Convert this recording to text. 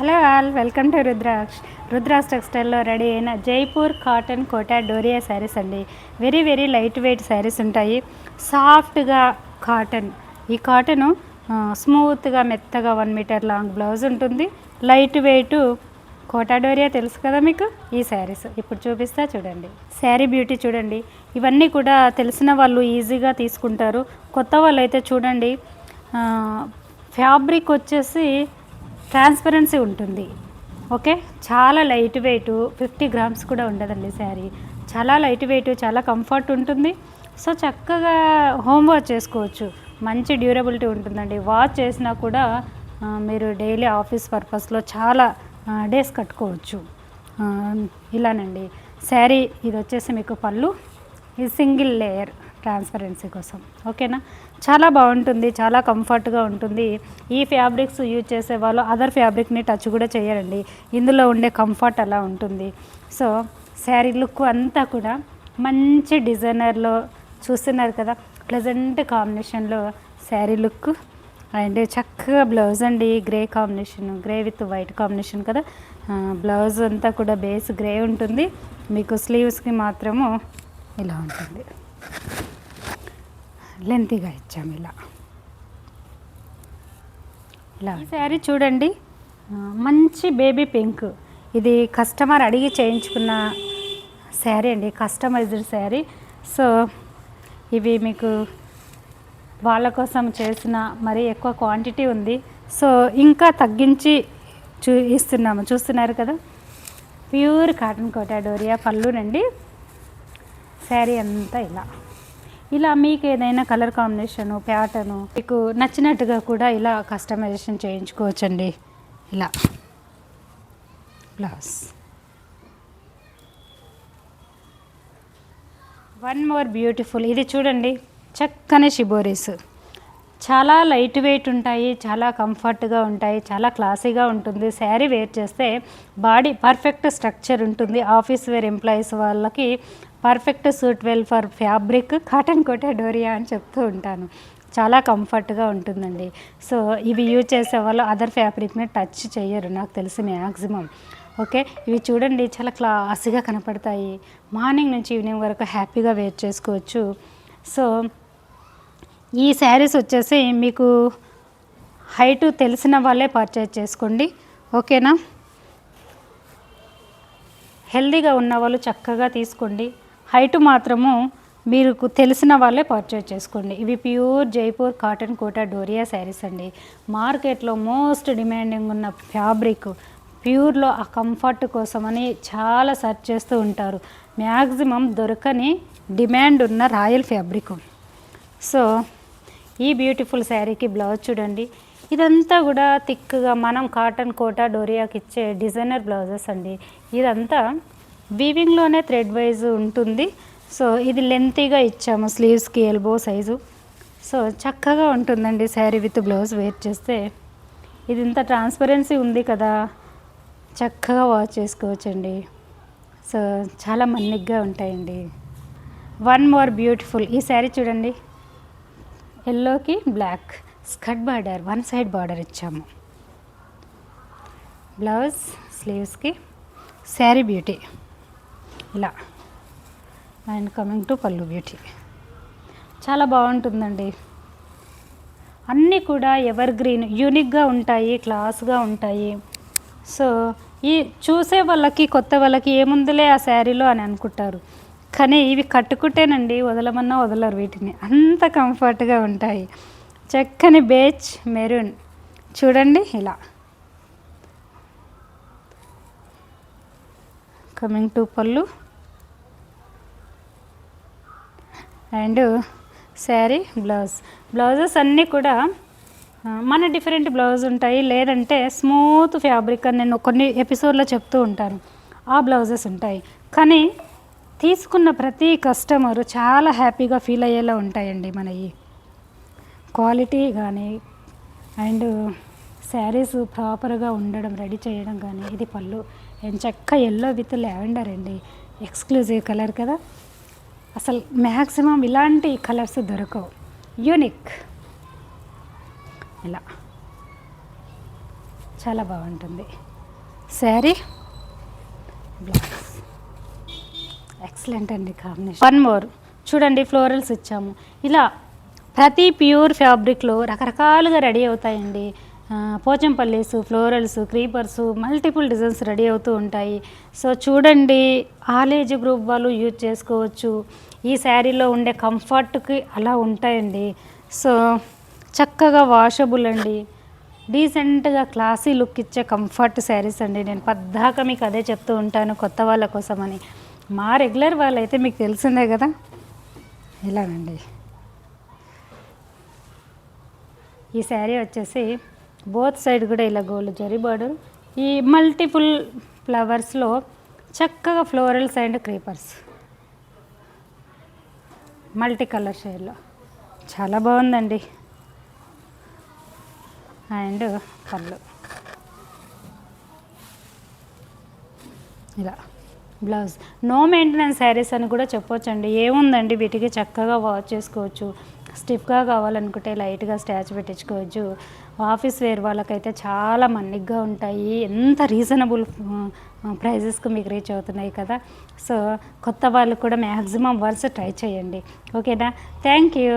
Hello all, welcome to Rudraksha టెక్స్టైల్లో ready అయిన Jaipur cotton Kota Doria saris అండి. Very very light weight saris ఉంటాయి. సాఫ్ట్గా కాటన్, ఈ కాటను స్మూత్గా మెత్తగా 1 మీటర్ లాంగ్ బ్లౌజ్ ఉంటుంది. లైట్ వెయిట్ కోటా డోరియా తెలుసు కదా మీకు. ఈ శారీస్ ఇప్పుడు చూపిస్తా చూడండి. శారీ బ్యూటీ చూడండి. ఇవన్నీ కూడా తెలిసిన వాళ్ళు ఈజీగా తీసుకుంటారు. కొత్త వాళ్ళు అయితే చూడండి, ఫ్యాబ్రిక్ వచ్చేసి ట్రాన్స్పరెన్సీ ఉంటుంది. ఓకే, చాలా లైట్ వెయిట్, 50 గ్రామ్స్ కూడా ఉండదండి శారీ. చాలా లైట్ వెయిట్, చాలా కంఫర్ట్ ఉంటుంది. సో చక్కగా హోమ్ వాష్ చేసుకోవచ్చు. మంచి డ్యూరబిలిటీ ఉంటుందండి. వాష్ చేసినా కూడా మీరు డైలీ ఆఫీస్ పర్పస్లో చాలా డేస్ కట్టుకోవచ్చు. ఇలానండి శారీ. ఇది వచ్చేసి మీకు పళ్ళు, ఇది సింగిల్ లేయర్ ట్రాన్స్పరెన్సీ కోసం. ఓకేనా, చాలా బాగుంటుంది, చాలా కంఫర్ట్గా ఉంటుంది. ఈ ఫ్యాబ్రిక్స్ యూజ్ చేసే వాళ్ళు అదర్ ఫ్యాబ్రిక్ని టచ్ కూడా చేయరండి. ఇందులో ఉండే కంఫర్ట్ అలా ఉంటుంది. సో శారీ లుక్ అంతా కూడా మంచి డిజైనర్లో చూస్తున్నారు కదా, ప్లెజెంట్ కాంబినేషన్లో శారీ లుక్. అండ్ చక్కగా బ్లౌజ్ అండి, grey combination, grey with white combination కదా. బ్లౌజ్ అంతా కూడా బేస్ గ్రే ఉంటుంది. మీకు స్లీవ్స్కి మాత్రము ఇలా ఉంటుంది, లెంతీగా ఇచ్చాము ఇలా. ఈ శారీ చూడండి, మంచి బేబీ పింక్. ఇది కస్టమర్ అడిగి చేయించుకున్న శారీ అండి, కస్టమైజ్డ్ శారీ. సో ఇవి మీకు వాళ్ళ కోసం చేసిన మరీ ఎక్కువ క్వాంటిటీ ఉంది. సో ఇంకా తగ్గించి ఇస్తున్నాము, చూస్తున్నారు కదా. ప్యూర్ కాటన్ కోటా డోరియా పళ్ళునండి. శారీ అంతా ఇలా మీకు ఏదైనా కలర్ కాంబినేషను, ప్యాటర్ను మీకు నచ్చినట్టుగా కూడా ఇలా కస్టమైజేషన్ చేయించుకోవచ్చండి. ఇలా బ్లౌజ్. వన్ మోర్ బ్యూటిఫుల్, ఇది చూడండి, చక్కని షిబోరీస్. చాలా లైట్ వెయిట్ ఉంటాయి, చాలా కంఫర్ట్గా ఉంటాయి, చాలా క్లాసీగా ఉంటుంది. శారీ వేర్ చేస్తే బాడీ పర్ఫెక్ట్ స్ట్రక్చర్ ఉంటుంది. ఆఫీస్ వేర్ ఎంప్లాయీస్ వాళ్ళకి perfect suit well for fabric cotton Kota Doria అని చెప్తూ ఉంటాను. చాలా కంఫర్ట్గా ఉంటుందండి. సో ఇవి యూజ్ చేసే వాళ్ళు అదర్ ఫ్యాబ్రిక్ని టచ్ చేయరు నాకు తెలిసి మ్యాక్సిమం. ఓకే, ఇవి చూడండి, చాలా క్లాసీగా కనపడతాయి. మార్నింగ్ నుంచి ఈవినింగ్ వరకు హ్యాపీగా వేర్ చేసుకోవచ్చు. సో ఈ శారీస్ వచ్చేసి మీకు హైటు తెలిసిన వాళ్ళే పర్చేజ్ చేసుకోండి. ఓకేనా, హెల్దీగా ఉన్న వాళ్ళు చక్కగా తీసుకోండి. హైటు మాత్రము మీరు తెలిసిన వాళ్ళే పర్చేజ్ చేసుకోండి. ఇవి ప్యూర్ జైపూర్ కాటన్ కోటా డోరియా శారీస్ అండి. మార్కెట్లో మోస్ట్ డిమాండింగ్ ఉన్న ఫ్యాబ్రిక్. ప్యూర్లో ఆ కంఫర్ట్ కోసమని చాలా సెర్చ్ చేస్తూ ఉంటారు. మ్యాక్సిమం దొరకని డిమాండ్ ఉన్న రాయల్ ఫ్యాబ్రిక్. సో ఈ బ్యూటిఫుల్ శారీకి బ్లౌజ్ చూడండి. ఇదంతా కూడా థిక్గా మనం కాటన్ కోటా డోరియాకి ఇచ్చే డిజైనర్ బ్లౌజెస్ అండి. ఇదంతా వీవింగ్లోనే థ్రెడ్ వైజ్ ఉంటుంది. సో ఇది లెంతీగా ఇచ్చాము స్లీవ్స్కి, ఎల్బో సైజు. సో చక్కగా ఉంటుందండి శారీ విత్ బ్లౌజ్ వేర్ చేస్తే. ఇది ఇంత ట్రాన్స్పరెన్సీ ఉంది కదా, చక్కగా వాష్ చేసుకోవచ్చండి. సో చాలా మన్నిగ్గా ఉంటాయండి. వన్ మోర్ బ్యూటిఫుల్, ఈ శారీ చూడండి, ఎల్లోకి black skirt border, one side border ఇచ్చాము. బ్లౌజ్, స్లీవ్స్కి శారీ బ్యూటీ ఇలా. And coming to pallu beauty, చాలా బాగుంటుందండి. అన్నీ కూడా ఎవర్ గ్రీన్, యూనిక్గా ఉంటాయి, క్లాస్గా ఉంటాయి. సో ఈ చూసే వాళ్ళకి, కొత్త వాళ్ళకి ఏముందిలే ఆ శారీలో అని అనుకుంటారు. కానీ ఇవి కట్టుకుంటేనండి వదలమన్నా వదలరు వీటిని, అంత కంఫర్ట్గా ఉంటాయి. చక్కని బేజ్ మెరూన్ చూడండి ఇలా. కమింగ్ టు పళ్ళు అండ్ శారీ బ్లౌజ్. బ్లౌజెస్ అన్నీ కూడా మన డిఫరెంట్ బ్లౌజ్ ఉంటాయి, లేదంటే స్మూత్ ఫ్యాబ్రిక్ అని నేను కొన్ని ఎపిసోడ్లో చెప్తూ ఉంటాను. ఆ బ్లౌజెస్ ఉంటాయి. కానీ తీసుకున్న ప్రతి కస్టమరు చాలా హ్యాపీగా ఫీల్ అయ్యేలా ఉంటాయండి మన ఈ క్వాలిటీ కానీ. అండ్ శారీస్ ప్రాపర్గా ఉండడం, రెడీ చేయడం కానీ. ఇది పళ్ళు, ఎంచక్క ఎల్లో విత్ లావెండర్ అండి, ఎక్స్క్లూజివ్ కలర్ కదా. అసలు మ్యాక్సిమం ఇలాంటి కలర్స్ దొరకవు, యూనిక్. ఇలా చాలా బాగుంటుంది. శారీ బ్లౌజ్ ఎక్సలెంట్ అండి కాంబినేషన్. వన్ మోర్ చూడండి, ఫ్లోరల్స్ ఇచ్చాము. ఇలా ప్రతి ప్యూర్ ఫ్యాబ్రిక్లో రకరకాలుగా రెడీ అవుతాయండి. Pochampallis, florals, creepers, multiple designs ready అవుతూ ఉంటాయి. సో చూడండి, ఆల్ ఏజ్ గ్రూప్ వాళ్ళు యూజ్ చేసుకోవచ్చు. ఈ శారీలో ఉండే కంఫర్ట్కి అలా ఉంటాయండి. సో చక్కగా వాషబుల్ అండి, డీసెంట్గా క్లాసీ లుక్ ఇచ్చే కంఫర్ట్ శారీస్ అండి. నేను పద్దాక మీకు అదే చెప్తూ ఉంటాను కొత్త వాళ్ళ కోసమని. మా రెగ్యులర్ వాళ్ళైతే మీకు తెలిసిందే కదా. ఇలానండి, ఈ శారీ వచ్చేసి బోత్ సైడ్ కూడా ఇలా గోల్డ్ జరీ బార్డర్, ఈ మల్టిపుల్ ఫ్లవర్స్లో చక్కగా florals and creepers multi colour షేడ్లో చాలా బాగుందండి. అండ్ పళ్ళు ఇలా బ్లౌజ్. నో మెయింటెనెన్స్ శారీస్ అని కూడా చెప్పొచ్చండి. ఏముందండి, వీటికి చక్కగా వాష్ చేసుకోవచ్చు. స్టిఫ్గా కావాలనుకుంటే లైట్గా స్టాచ్ పెట్టించుకోవచ్చు. ఆఫీస్ వేర్ వాళ్ళకైతే చాలా మన్నిగ్గా ఉంటాయి. ఎంత రీజనబుల్ ప్రైజెస్కి మీకు రీచ్ అవుతున్నాయి కదా. సో కొత్త వాళ్ళు కూడా మ్యాక్సిమం వన్స్ ట్రై చేయండి. ఓకేనా? Thank you.